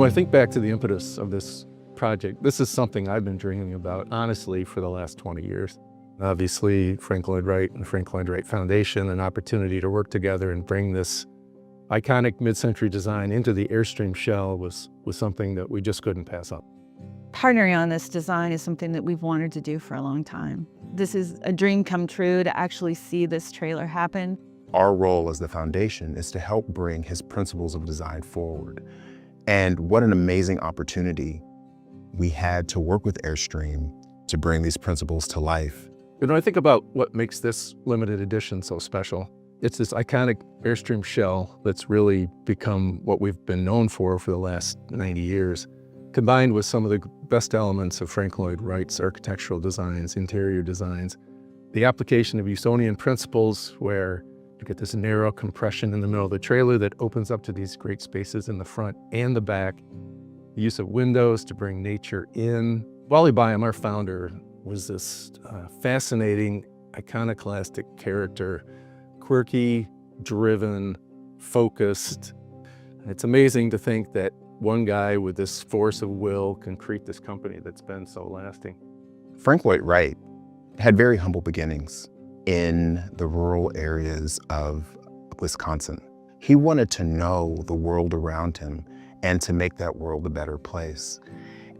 I think back to the impetus of this project. This is something I've been dreaming about, honestly, for the last 20 years. Obviously, Frank Lloyd Wright and the Frank Lloyd Wright Foundation, an opportunity to work together and bring this iconic mid-century design into the Airstream shell was something that we just couldn't pass up. Partnering on this design is something that we've wanted to do for a long time. This is a dream come true to actually see this trailer happen. Our role as the foundation is to help bring his principles of design forward. And what an amazing opportunity we had to work with Airstream to bring these principles to life. I think about what makes this limited edition so special. It's this iconic Airstream shell that's really become what we've been known for the last 90 years, combined with some of the best elements of Frank Lloyd Wright's architectural designs, interior designs. The application of Usonian principles, where you get this narrow compression in the middle of the trailer that opens up to these great spaces in the front and the back. The use of windows to bring nature in. Wally Byam, our founder, was this fascinating, iconoclastic character, quirky, driven, focused. And it's amazing to think that one guy with this force of will can create this company that's been so lasting. Frank Lloyd Wright had very humble beginnings in the rural areas of Wisconsin. He wanted to know the world around him and to make that world a better place.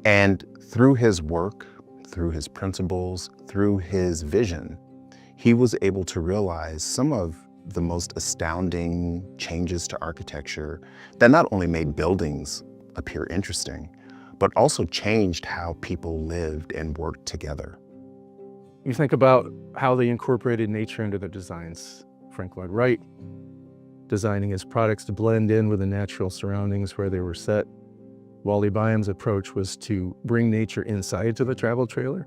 And through his work, through his principles, through his vision, he was able to realize some of the most astounding changes to architecture that not only made buildings appear interesting, but also changed how people lived and worked together. You think about how they incorporated nature into their designs. Frank Lloyd Wright designing his products to blend in with the natural surroundings where they were set. Wally Byam's approach was to bring nature inside to the travel trailer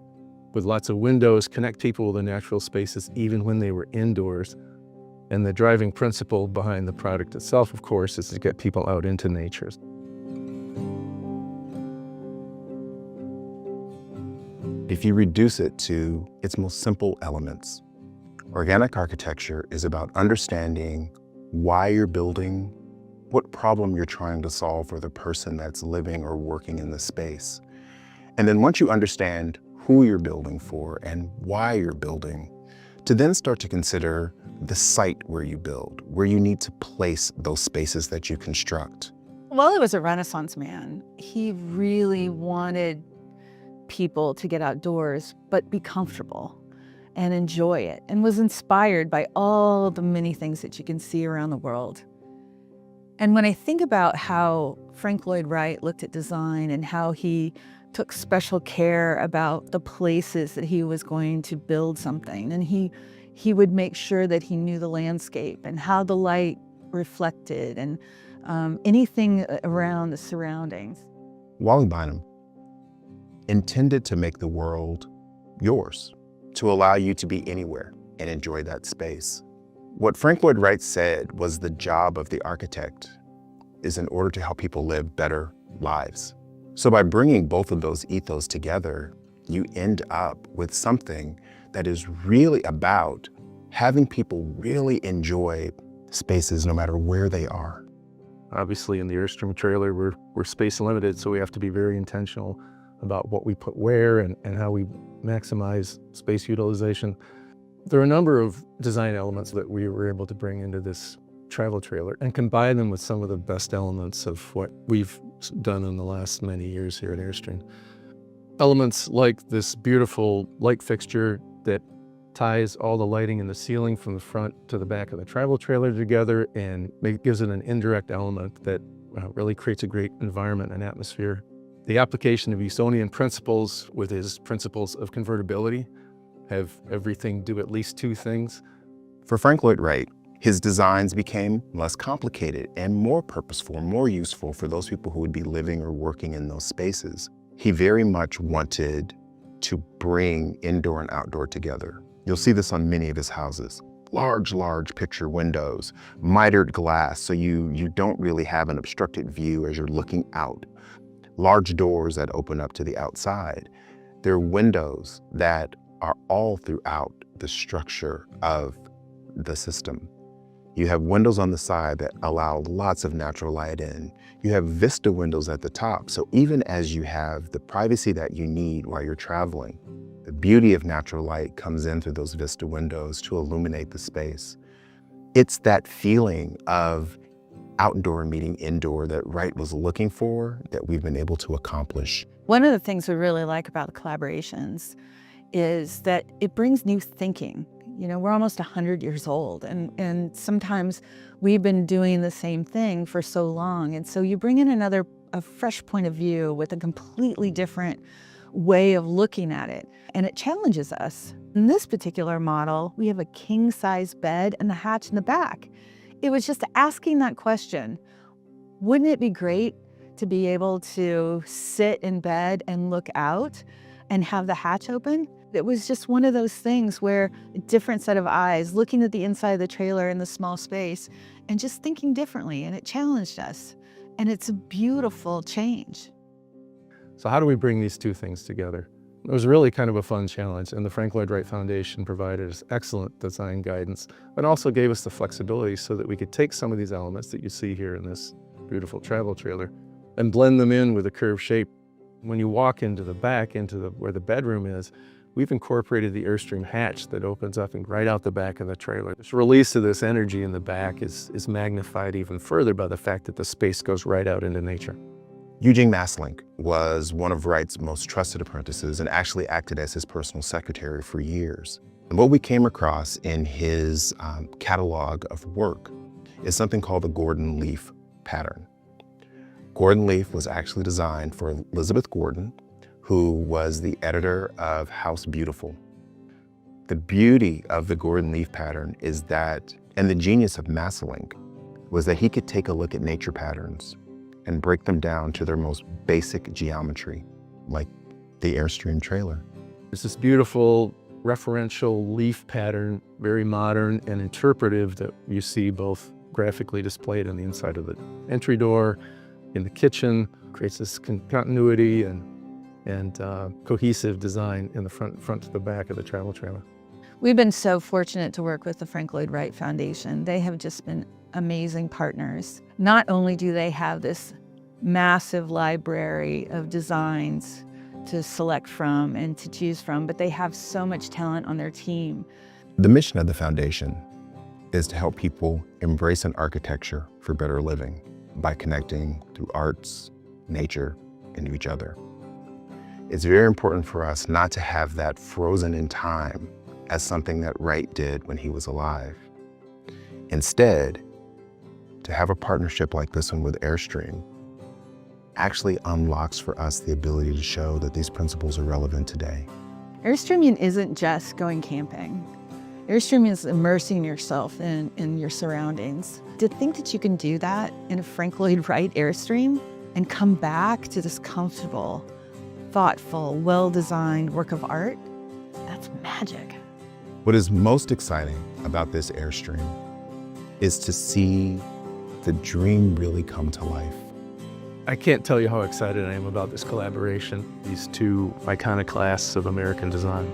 with lots of windows, connect people with the natural spaces even when they were indoors. And the driving principle behind the product itself, of course, is to get people out into nature. If you reduce it to its most simple elements, organic architecture is about understanding why you're building, what problem you're trying to solve for the person that's living or working in the space. And then once you understand who you're building for and why you're building, to then start to consider the site where you build, where you need to place those spaces that you construct. Wally was a Renaissance man. He really wanted people to get outdoors, but be comfortable and enjoy it, and was inspired by all the many things that you can see around the world. And when I think about how Frank Lloyd Wright looked at design and how he took special care about the places that he was going to build something, and he would make sure that he knew the landscape and how the light reflected and anything around the surroundings. Wally Byam intended to make the world yours, to allow you to be anywhere and enjoy that space. What Frank Lloyd Wright said was the job of the architect is in order to help people live better lives. So by bringing both of those ethos together, you end up with something that is really about having people really enjoy spaces no matter where they are. Obviously in the Airstream trailer, we're space limited, so we have to be very intentional about what we put where and how we maximize space utilization. There are a number of design elements that we were able to bring into this travel trailer and combine them with some of the best elements of what we've done in the last many years here at Airstream. Elements like this beautiful light fixture that ties all the lighting in the ceiling from the front to the back of the travel trailer together and gives it an indirect element that really creates a great environment and atmosphere. The application of Usonian principles with his principles of convertibility have everything do at least two things. For Frank Lloyd Wright, his designs became less complicated and more purposeful, more useful for those people who would be living or working in those spaces. He very much wanted to bring indoor and outdoor together. You'll see this on many of his houses. Large picture windows, mitered glass, so you don't really have an obstructed view as you're looking out. Large doors that open up to the outside. There are windows that are all throughout the structure of the system. You have windows on the side that allow lots of natural light in. You have vista windows at the top. So even as you have the privacy that you need while you're traveling, the beauty of natural light comes in through those vista windows to illuminate the space. It's that feeling of outdoor meeting indoor that Wright was looking for that we've been able to accomplish. One of the things we really like about the collaborations is that it brings new thinking. You know, we're almost 100 years old, and sometimes we've been doing the same thing for so long. And so you bring in a fresh point of view with a completely different way of looking at it, and it challenges us. In this particular model, we have a king-size bed and the hatch in the back. It was just asking that question, wouldn't it be great to be able to sit in bed and look out and have the hatch open? It was just one of those things where a different set of eyes looking at the inside of the trailer in the small space and just thinking differently, and it challenged us. And it's a beautiful change. So how do we bring these two things together? It was really kind of a fun challenge, and the Frank Lloyd Wright Foundation provided us excellent design guidance, but also gave us the flexibility so that we could take some of these elements that you see here in this beautiful travel trailer and blend them in with a curved shape. When you walk into the back, where the bedroom is, we've incorporated the Airstream hatch that opens up and right out the back of the trailer. This release of this energy in the back is magnified even further by the fact that the space goes right out into nature. Eugene Maslink was one of Wright's most trusted apprentices and actually acted as his personal secretary for years. And what we came across in his catalog of work is something called the Gordon Leaf pattern. Gordon Leaf was actually designed for Elizabeth Gordon, who was the editor of House Beautiful. The beauty of the Gordon Leaf pattern is that, and the genius of Maslink, was that he could take a look at nature patterns and break them down to their most basic geometry, like the Airstream trailer. It's this beautiful referential leaf pattern, very modern and interpretive, that you see both graphically displayed on the inside of the entry door, in the kitchen, creates this continuity and cohesive design in the front to the back of the travel trailer. We've been so fortunate to work with the Frank Lloyd Wright Foundation. They have just been amazing partners. Not only do they have this massive library of designs to select from and to choose from, but they have so much talent on their team. The mission of the foundation is to help people embrace an architecture for better living by connecting through arts, nature, and each other. It's very important for us not to have that frozen in time as something that Wright did when he was alive. Instead, to have a partnership like this one with Airstream actually unlocks for us the ability to show that these principles are relevant today. Airstreaming isn't just going camping. Airstreaming is immersing yourself in your surroundings. To think that you can do that in a Frank Lloyd Wright Airstream and come back to this comfortable, thoughtful, well-designed work of art, that's magic. What is most exciting about this Airstream is to see the dream really come to life. I can't tell you how excited I am about this collaboration, these two iconoclasts of American design.